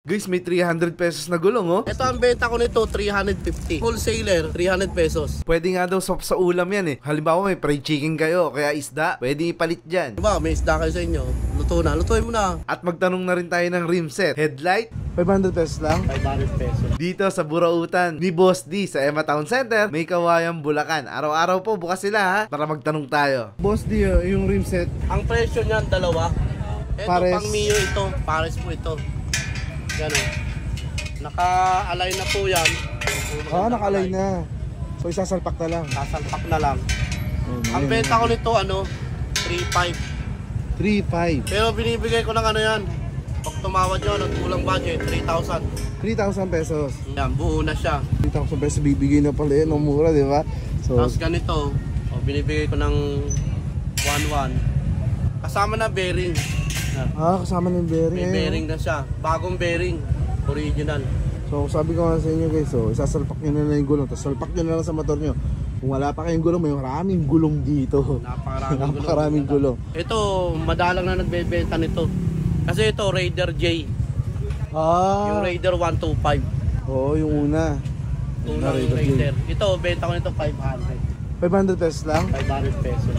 Guys, may 300 pesos na gulong, oh. Ito ang benta ko nito, 350. Wholesaler, 300 pesos. Pwede nga daw sa ulam yan, eh. Halimbawa, may fried chicken kayo, kaya isda, pwede ipalit dyan. Diba, may isda kayo sa inyo. Luto na, lutuin mo na. At magtanong na rin tayo ng rim set. Headlight, 500 pesos lang. 500 pesos. Dito sa Burautan ni Boss D sa Emma Town Center, may Kawayan, Bulacan. Araw-araw po bukas sila, ha, para magtanong tayo. Boss D, yung rim set. Ang presyo niyan, dalawa. Ito, Pares. pang Mio ito. Pares po ito. Yan o. Naka-align na po yan. Nakalay na. So, isasalpak na lang. Sasalpak na lang. Ang benta ko nito, 3.5. 3.5. Pero binibigay ko ng yan. Pag tumawad nyo, nagkulang budget, 3,000. 3,000 pesos. Yan, buo na siya. 3,000 pesos bibigay na pala yan. Ang mura, di ba? So, Tapos ganito, binibigay ko ng 1.1. Kasama na bearing. kasama ng bearing. May bearing na siya. Bagong bearing. Original. So, sabi ko nga sa inyo guys, so, isasalpak nyo na lang yung gulong. Tapos salpak nyo na lang sa motor nyo. Kung wala pa kayong gulong, may maraming gulong dito. Napakaraming gulong. Ito, madalang na nagbebenta nito. Kasi ito, Raider J. Yung Raider 125. Oo, yung una. Unang Raider. Ito, benta ko nito 500. 500 pesos lang? 500 pesos.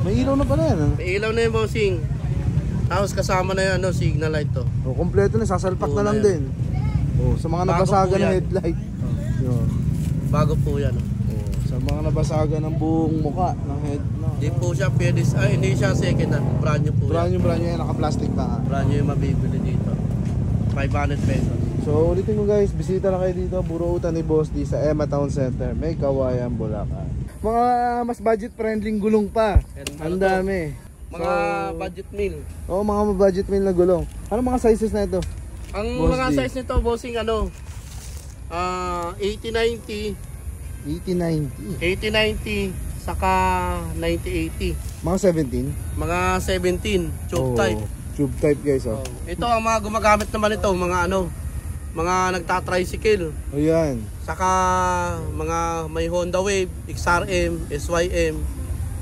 May ilaw na pala yan, ha? May ilaw na yung bossing. Tapos kasama na yung signal light to. Kompleto na, sasalpak na lang din. Sa mga nabasagan ng headlight. Yun. Bago po yan. Sa mga nabasagan ng buong muka ng head. Hindi po siya pwede. Hindi siya second hand. Brand new po yan. Brand new yan, naka-plastic pa. Brand new yung mabibili dito. 500 pesos. So ulitin ko guys, bisita na kayo dito, Burautan ni Boss D sa Emma Town Center, may Kawayan, Bulacan. Mga mas budget friendly gulong pa. Ang dami. Mga budget meal. Oo, mga budget meal na gulong. Ano mga sizes na ito? Ang Boss mga D? size nito, bossing 80-90, 80-90. 80-90, saka 90-80. Mga 17? Mga 17, tube type. Tube type guys, oh. Ito ang mga gumagamit naman ito, mga mga nagta-tricycle. Ayan. Saka mga may Honda Wave, XRM, SYM,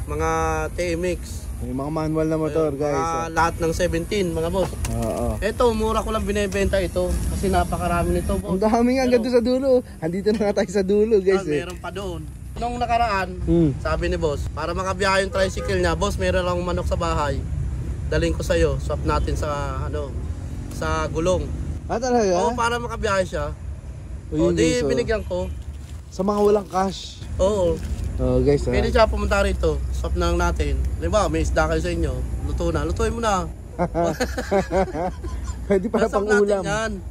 mga TMX. May mga manual na motor guys. Lahat ng 17, mga boss. Oo. Ito, mura ko lang binebenta ito kasi napakarami nito, boss. Ang dami nga hanggang doon sa dulo. Andito na nga tayo sa dulo guys. Meron pa doon. Nung nakaraan, sabi ni boss, para makabiyahe yung tricycle niya, boss, meron lang manok sa bahay. Daling ko sa'yo, swap natin sa sa gulong. Talaga? Oo, para makabiyahe siya. Guys, binigyan ko. Sa mga walang cash. Oo. Guys, Pwede siya pumunta rito, swap na lang natin. Diba, may isda kayo sa inyo, luto na, lutuin mo na. Pwede para pang ulam.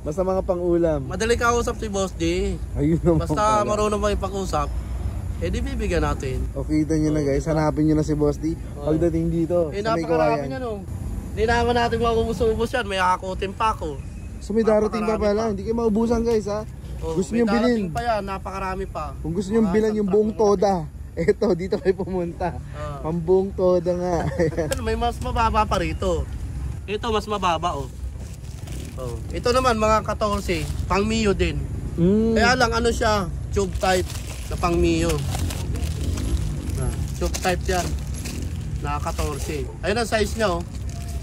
Basta mga pang ulam. Madali kausap si Boss D. Ayun naman. Basta marunong makipag-usap, di bibigyan natin. Kita nyo na guys, hanapin nyo na si Boss D pagdating dito sa may napakarami Kawayan. niya Hindi naman natin maubos-ubos yan, may hakutin pa ako. So may darating pa pala, hindi kayo maubusan guys ha. Gusto nyo bilhin. Pa yan, napakarami pa. Kung gusto nyo bilhin yung buong toda, eto, dito kayo pumunta. Ang buong toda nga. May mas mababa pa rito. Ito mas mababa Ito naman mga 14, pang Mio din. Kaya lang siya, tube type na pang Mio. Tube type yan. Na 14. Ayun ang size niya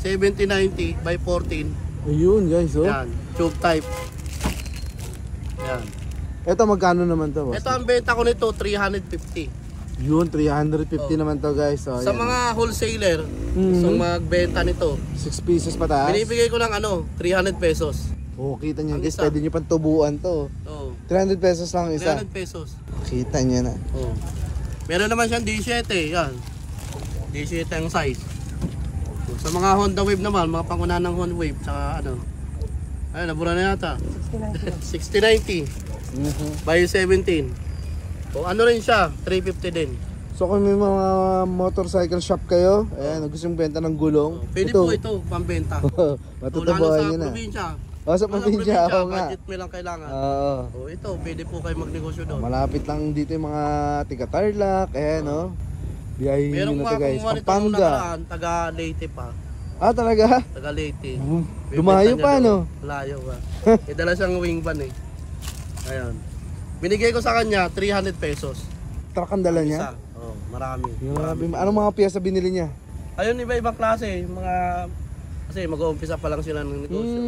70-90 by 14. Ayun guys, Yan, tube type. Yan. Ito magkano naman to, boss? Ito ang benta ko nito, 350. Yun, 350 naman to guys. Sa mga wholesaler, so magbenta nito, 6 pieces pataas. binibigay ko ng 300 pesos. Kita nyo Ang guys, isa. pwede nyo pang tubuan to. 300 pesos lang isa. 300 pesos. Kita nyo na. Meron naman siyang D7, yan. D7 ang size. Sa mga Honda Wave naman, mga pangunahan ng Honda Wave, saka ayun, nabura na yata. 6090 by 17. Rin siya, 350 din. So kung may mga motorcycle shop kayo, ayan, gusto yung benta ng gulong. Pwede po ito, pambenta. Matutubuhan nyo na. Probinsya. Sa probinsya, ako nga. Budget mo lang kailangan. Ito, pwede po kayo magnegosyo doon. Malapit lang dito yung mga tiga Tarlac, ayan biyahin nyo na to guys. Pampanga. Taga Leyte pa. Talaga? Taga Leyte. Lumayo pa, no? Layo pa. Dala siyang wing van Ayan. Binigay ko sa kanya 300 pesos. Truck ang dala niya? Marami. Anong mga piyesa binili niya? Ayun, iba-ibang klase. Kasi mag-uumpisa pa lang sila ng negosyo.